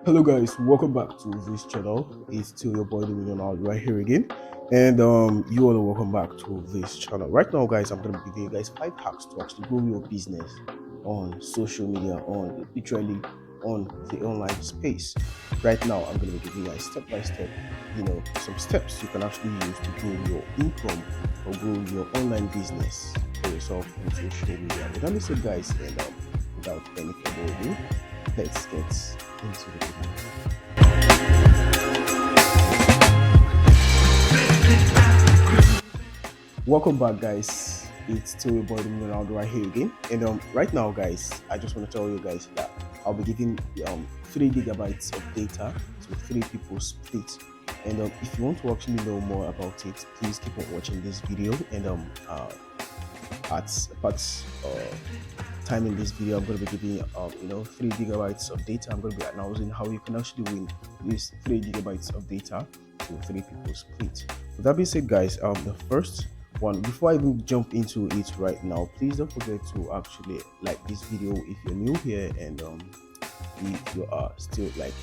Hello guys, welcome back to this channel. It's still your boy Audu right here again. And you all are welcome back to this channel. Right now guys, I'm gonna be giving you guys 5 hacks to actually grow your business on social media, on literally on the online space. Right now I'm gonna be giving you guys step by step, some steps you can actually use to grow your income or grow your online business for yourself on social media. But that being said guys, and without any further ado, let's get into the video. Welcome back guys, it's still your boy Audu right here again. And right now guys, I just want to tell you guys that I'll be giving 3 gigabytes of data to 3 people split. And if you want to actually know more about it, please keep on watching this video. And at time in this video, I'm going to be giving 3 gigabytes of data. I'm going to be announcing how you can actually win these 3 gigabytes of data to 3 people split. With that being said guys, the first one, before I even jump into it right now, please don't forget to actually like this video if you're new here, and if you are still like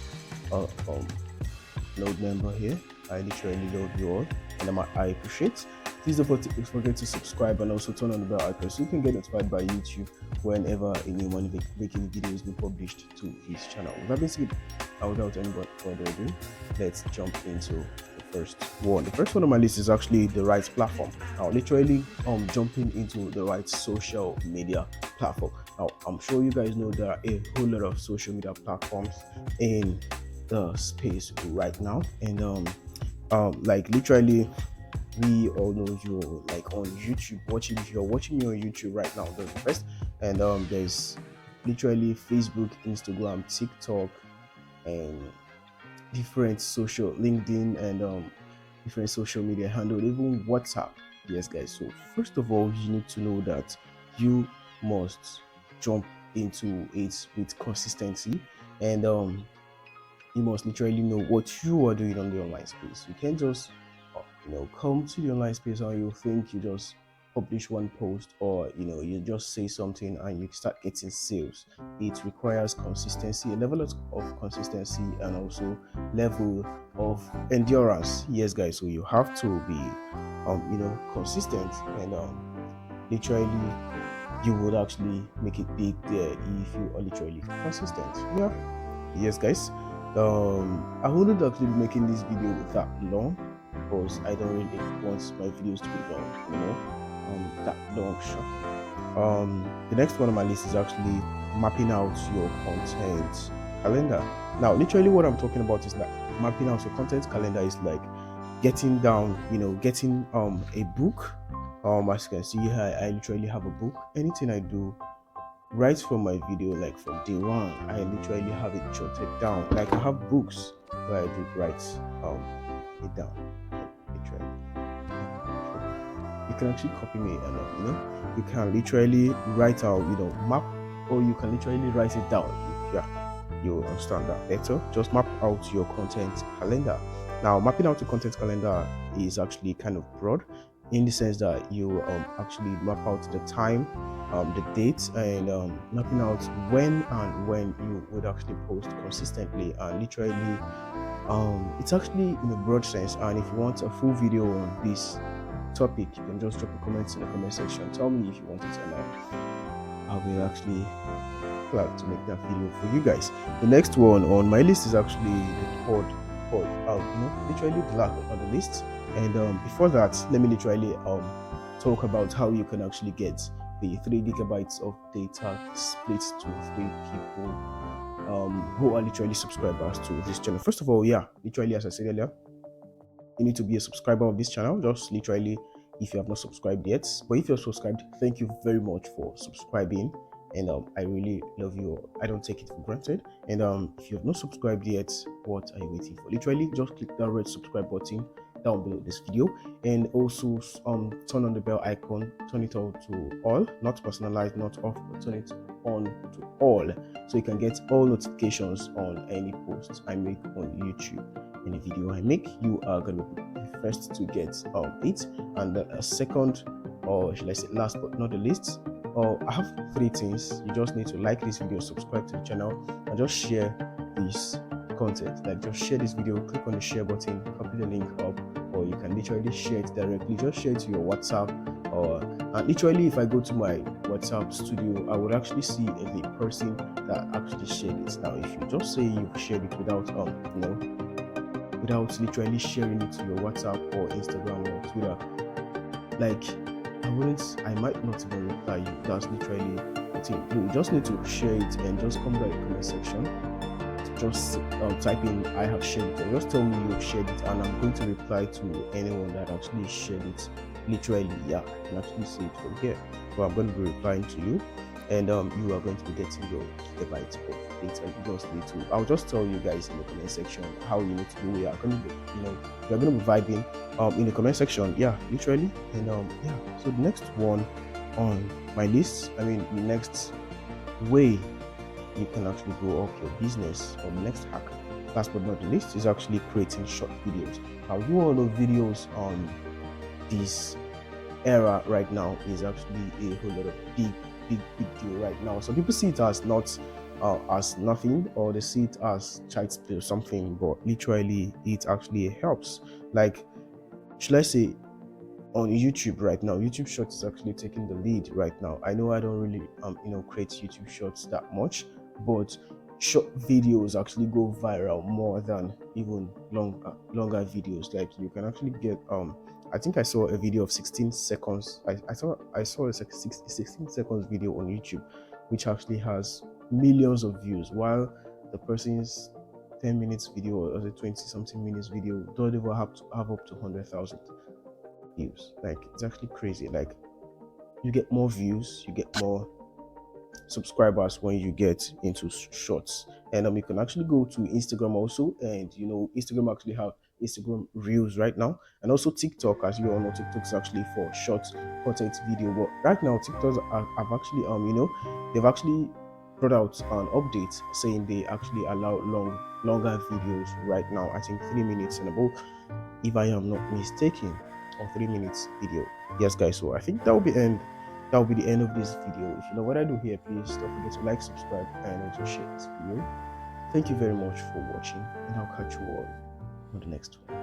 node member here, I literally love you all, and I appreciate. Please don't forget to subscribe and also turn on the bell icon so you can get notified by YouTube whenever a new making video is being published to his channel. With that being said, without any further ado, let's jump into the first one. The first one on my list is actually the right platform. Now, literally, jumping into the right social media platform. Now, I'm sure you guys know there are a whole lot of social media platforms in the space right now, and like literally, we all know you're like on YouTube watching. If you're watching me on YouTube right now, there's the first, and there's literally Facebook, Instagram, TikTok, and different social LinkedIn, and different social media handle, even WhatsApp. Yes guys, so first of all, you need to know that you must jump into it with consistency, and you must literally know what you are doing on the online space. You can't just come to the online space and you think you just publish one post, or you just say something and you start getting sales. It requires consistency, a level of consistency, and also level of endurance. Yes guys, so you have to be consistent, and literally you would actually make it big there if you are literally consistent. Yeah, yes guys, I wouldn't actually be making this video that long because I don't really want my videos to be long, that long shot. The next one on my list is actually mapping out your content calendar. Now, literally what I'm talking about is that mapping out your content calendar is like getting down, getting a book. As you can see here, I literally have a book. Anything I do right from my video, like from day one, I literally have it jotted down. Like I have books where I do write it down. Literally, you can actually copy me, and you can literally write out map, or you can literally write it down. You understand that better. Just map out your content calendar. Now, mapping out your content calendar is actually kind of broad, in the sense that you actually map out the time, the date, and mapping out when you would actually post consistently. And literally, it's actually in a broad sense. And if you want a full video on this topic, you can just drop a comment in the comment section. Tell me if you want it, and I will actually glad to make that video for you guys. The next one on my list is actually the third, literally the last on the list. And before that, let me literally talk about how you can actually get the 3 gigabytes of data split to 3 people who are literally subscribers to this channel. First of all, literally, as I said earlier, you need to be a subscriber of this channel. Just literally, if you have not subscribed yet. But if you're subscribed, thank you very much for subscribing, and I really love you. I don't take it for granted. And if you have not subscribed yet, what are you waiting for? Literally, just click that red subscribe button down below this video, and also turn on the bell icon, turn it on to all, not personalized, not off, but turn it on to all, so you can get all notifications on any posts I make on YouTube. Any video I make, you are going to be the first to get it. And second, or should I say last but not the least, I have 3 things. You just need to like this video, subscribe to the channel, and just share this content. Like just share this video, click on the share button, copy the link up, or you can literally share it directly. Just share it to your WhatsApp, or and literally if I go to my WhatsApp studio, I would actually see the person that actually shared it. Now if you just say you've shared it without without literally sharing it to your WhatsApp or Instagram or Twitter, like I might not even reply you. That's literally the thing. You just need to share it and just come to the comment section. Just type in I have shared it, and just tell me you've shared it, and I'm going to reply to anyone that actually shared it. Literally, yeah, I can actually see it from here. So I'm going to be replying to you, and you are going to be getting your gigabyte of data. You just need to. I'll just tell you guys in the comment section how you need to do. We are going to be, we're going to be vibing in the comment section. Yeah, literally, and yeah. So the next one on my list, the next way you can actually grow up your business, or the next hack, last but not the least, is actually creating short videos. Now, you all know videos on this era right now is actually a whole lot of big deal right now. Some people see it as not as nothing, or they see it as child's play or something, but literally it actually helps. Like, should I say, on YouTube right now, YouTube Shorts is actually taking the lead right now. I know I don't really create YouTube Shorts that much, but short videos actually go viral more than even longer videos. Like, you can actually get I think I saw a video of 16 seconds. I saw a 16 seconds video on YouTube, which actually has millions of views, while the person's 10 minutes video or the 20 something minutes video don't even have up to 100,000 views. Like, it's actually crazy. Like, you get more views, you get more subscribers when you get into shorts. And you can actually go to Instagram also, and Instagram actually have Instagram Reels right now, and also TikTok. As you all know, TikTok is actually for short content video, but right now TikToks have actually they've actually brought out an update saying they actually allow longer videos right now. I think 3 minutes and above, if I am not mistaken, or 3 minutes video. Yes, guys. So I think that will be the end of this video. If you know what I do here, please don't forget to like, subscribe, and also share this video. Thank you very much for watching, and I'll catch you all on the next one.